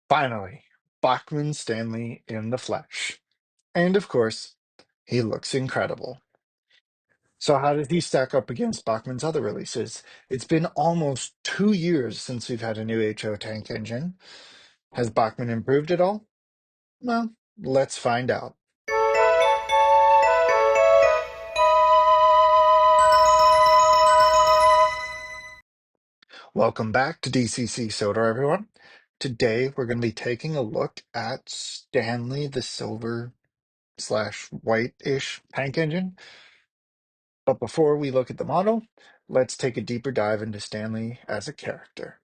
Finally, Bachmann Stanley in the flesh. And of course, he looks incredible. So, how did he stack up against Bachmann's other releases? It's been almost 2 years since we've had a new HO tank engine. Has Bachmann improved at all? Well, let's find out. Welcome back to DCC Sodor, everyone. Today, we're going to be taking a look at Stanley, the silver slash white-ish tank engine. But before we look at the model, let's take a deeper dive into Stanley as a character.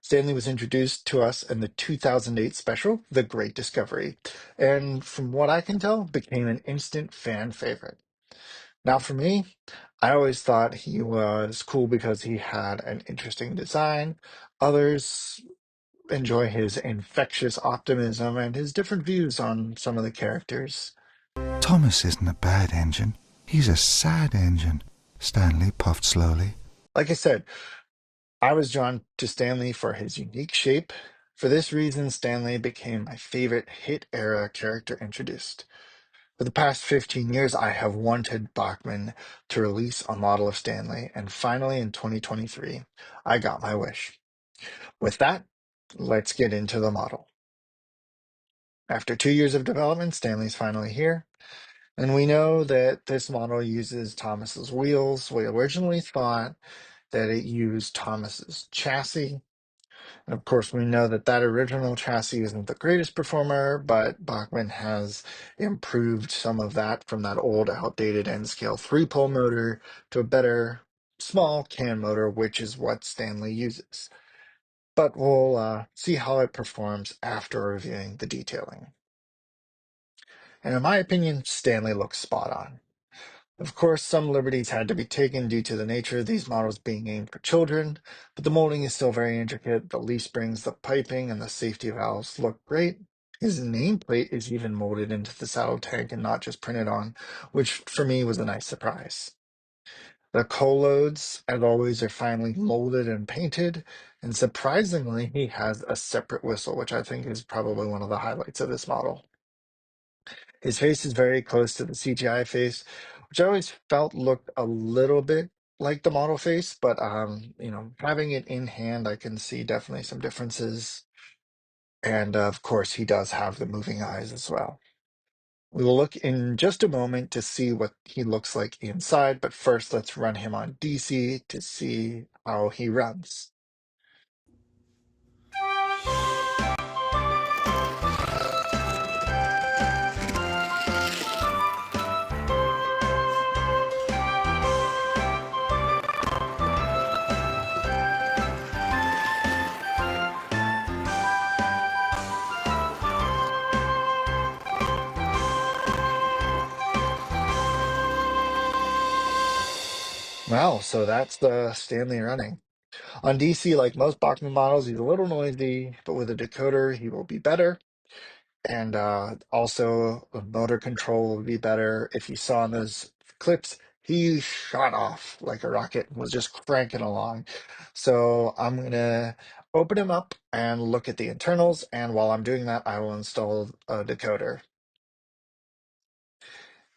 Stanley was introduced to us in the 2008 special, The Great Discovery, and from what I can tell, became an instant fan favorite. Now, for me, I always thought he was cool because he had an interesting design. Others enjoy his infectious optimism and his different views on some of the characters. Thomas isn't a bad engine. He's a sad engine, Stanley puffed slowly. Like I said, I was drawn to Stanley for his unique shape. For this reason, Stanley became my favorite hit era character introduced. For the past 15 years, I have wanted Bachmann to release a model of Stanley, and finally in 2023, I got my wish. With that, let's get into the model. After 2 years of development, Stanley's finally here, and we know that this model uses Thomas's wheels. We originally thought that it used Thomas's chassis. And of course, we know that that original chassis isn't the greatest performer, but Bachmann has improved some of that from that old, outdated N-scale 3-pole motor to a better small can motor, which is what Stanley uses. But we'll see how it performs after reviewing the detailing. And in my opinion, Stanley looks spot on. Of course, some liberties had to be taken due to the nature of these models being aimed for children, but the molding is still very intricate. The leaf springs, the piping, and the safety valves look great. His nameplate is even molded into the saddle tank and not just printed on, which for me was a nice surprise. The co-loads, as always, are finely molded and painted, and surprisingly, he has a separate whistle, which I think is probably one of the highlights of this model. His face is very close to the CGI face, which I always felt looked a little bit like the model face, but having it in hand, I can see definitely some differences. And of course, he does have the moving eyes as well. We will look in just a moment to see what he looks like inside, but first let's run him on DC to see how he runs. Well, so that's the Stanley running. On DC, like most Bachmann models, he's a little noisy, but with a decoder, he will be better. And also, the motor control will be better. If you saw in those clips, he shot off like a rocket and was just cranking along. So I'm going to open him up and look at the internals. And while I'm doing that, I will install a decoder.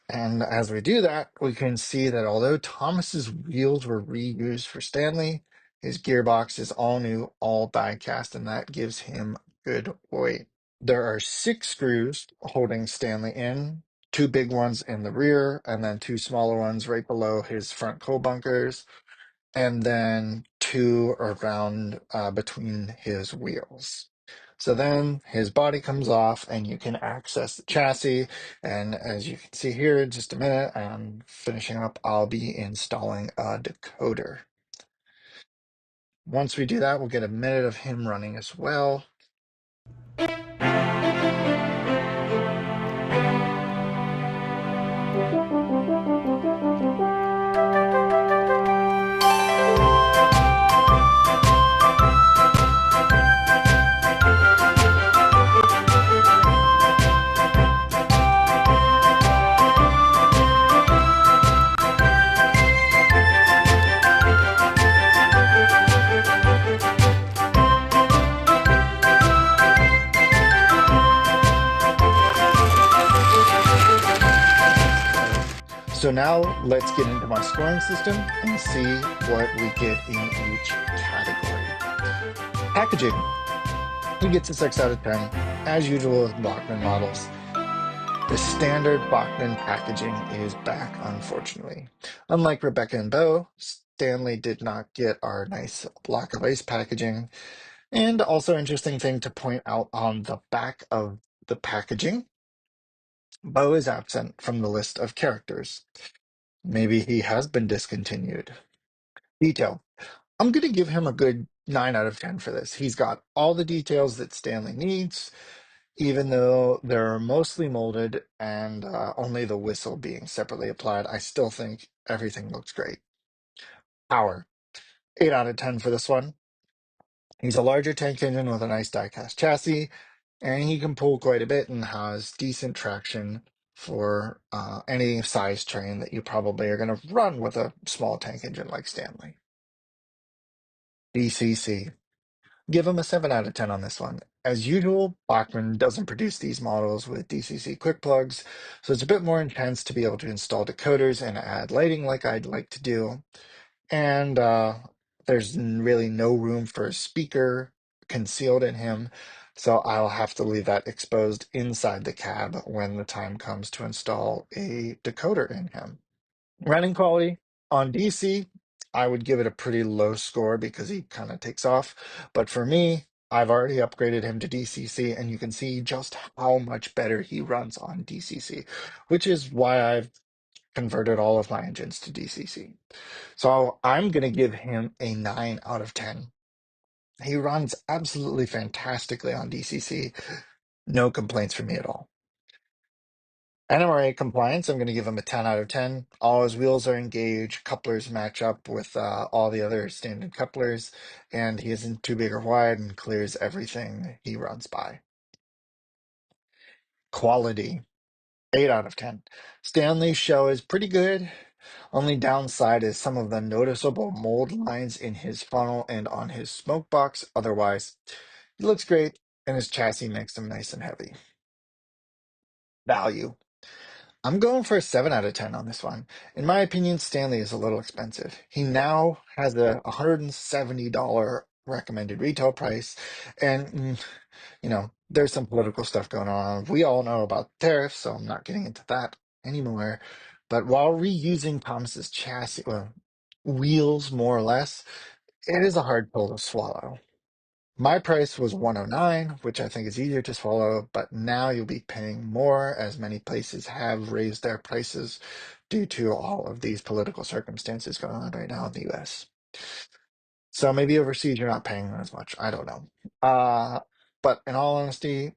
And as we do that, we can see that although Thomas's wheels were reused for Stanley, his gearbox is all new, all die cast, and that gives him good weight. There are 6 screws holding Stanley in, 2 big ones in the rear, and then 2 smaller ones right below his front coal bunkers, and then 2 around between his wheels. So then his body comes off and you can access the chassis. And as you can see here in just a minute, I'm finishing up, I'll be installing a decoder. Once we do that, we'll get a minute of him running as well. So now let's get into my scoring system and see what we get in each category. Packaging. He gets a 6 out of 10. As usual with Bachmann models, the standard Bachmann packaging is back, unfortunately. Unlike Rebecca and Bo, Stanley did not get our nice block of ice packaging. And also interesting thing to point out on the back of the packaging, Bo is absent from the list of characters. Maybe he has been discontinued. Detail. I'm going to give him a good 9 out of 10 for this. He's got all the details that Stanley needs, even though they're mostly molded and only the whistle being separately applied. I still think everything looks great. Power. 8 out of 10 for this one. He's a larger tank engine with a nice die-cast chassis, and he can pull quite a bit and has decent traction for any size train that you probably are going to run with a small tank engine like Stanley. DCC. Give him a 7 out of 10 on this one. As usual, Bachmann doesn't produce these models with DCC quick plugs, so it's a bit more intense to be able to install decoders and add lighting like I'd like to do. And there's really no room for a speaker concealed in him, so I'll have to leave that exposed inside the cab when the time comes to install a decoder in him. Running quality on DC, I would give it a pretty low score because he kind of takes off. But for me, I've already upgraded him to DCC, and you can see just how much better he runs on DCC, which is why I've converted all of my engines to DCC. So I'm going to give him a 9 out of 10. He runs absolutely fantastically on DCC. No complaints from me at all. NMRA compliance, I'm going to give him a 10 out of 10. All his wheels are engaged, couplers match up with all the other standard couplers, and he isn't too big or wide and clears everything he runs by. Quality, 8 out of 10. Stanley's show is pretty good. Only downside is some of the noticeable mold lines in his funnel and on his smoke box. Otherwise, he looks great, and his chassis makes him nice and heavy. Value. I'm going for a 7 out of 10 on this one. In my opinion, Stanley is a little expensive. He now has a $170 recommended retail price, and there's some political stuff going on. We all know about tariffs, so I'm not getting into that anymore. But while reusing Thomas's chassis, well, wheels more or less, it is a hard pill to swallow. My price was 109, which I think is easier to swallow, but now you'll be paying more as many places have raised their prices due to all of these political circumstances going on right now in the US. So maybe overseas you're not paying as much. I don't know. But in all honesty,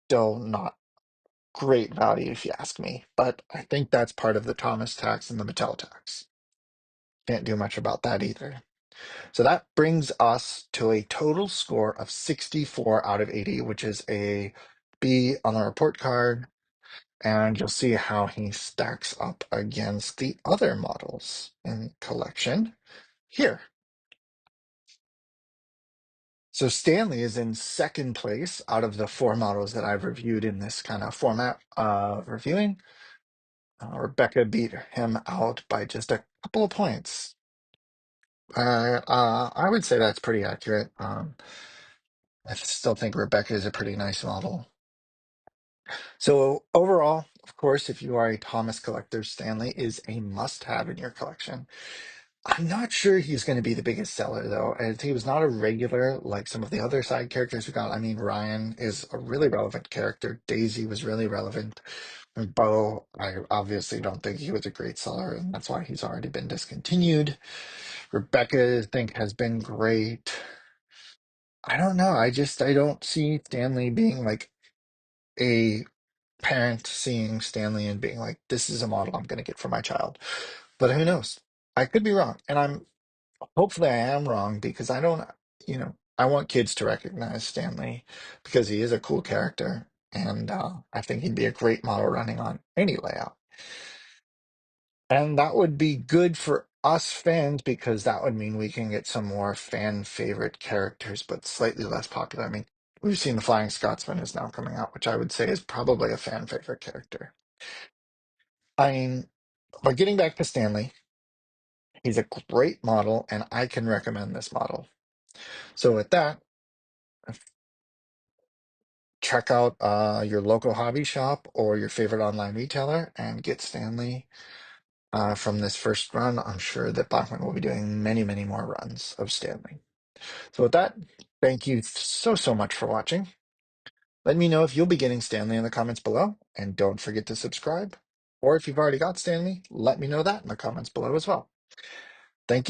still not great value if you ask me. But I think that's part of the Thomas tax and the Mattel tax. Can't do much about that either. So that brings us to a total score of 64 out of 80, which is a B on the report card. And you'll see how he stacks up against the other models in collection here. So Stanley is in second place out of the 4 models that I've reviewed in this kind of format of reviewing. Rebecca beat him out by just a couple of points. I would say that's pretty accurate. I still think Rebecca is a pretty nice model. So overall, of course, if you are a Thomas collector, Stanley is a must-have in your collection. I'm not sure he's going to be the biggest seller, though, as he was not a regular like some of the other side characters we got. I mean, Ryan is a really relevant character. Daisy was really relevant. And Bo, I obviously don't think he was a great seller, and that's why he's already been discontinued. Rebecca, I think, has been great. I don't know. I don't see Stanley being like a parent seeing Stanley and being like, this is a model I'm going to get for my child. But who knows? I could be wrong. And hopefully I am wrong because I don't, I want kids to recognize Stanley because he is a cool character. And I think he'd be a great model running on any layout. And that would be good for us fans because that would mean we can get some more fan favorite characters, but slightly less popular. I mean, we've seen the Flying Scotsman is now coming out, which I would say is probably a fan favorite character. I mean, but getting back to Stanley, he's a great model, and I can recommend this model. So with that, check out your local hobby shop or your favorite online retailer and get Stanley from this first run. I'm sure that Bachmann will be doing many, many more runs of Stanley. So with that, thank you so much for watching. Let me know if you'll be getting Stanley in the comments below, and don't forget to subscribe. Or if you've already got Stanley, let me know that in the comments below as well. Thank you.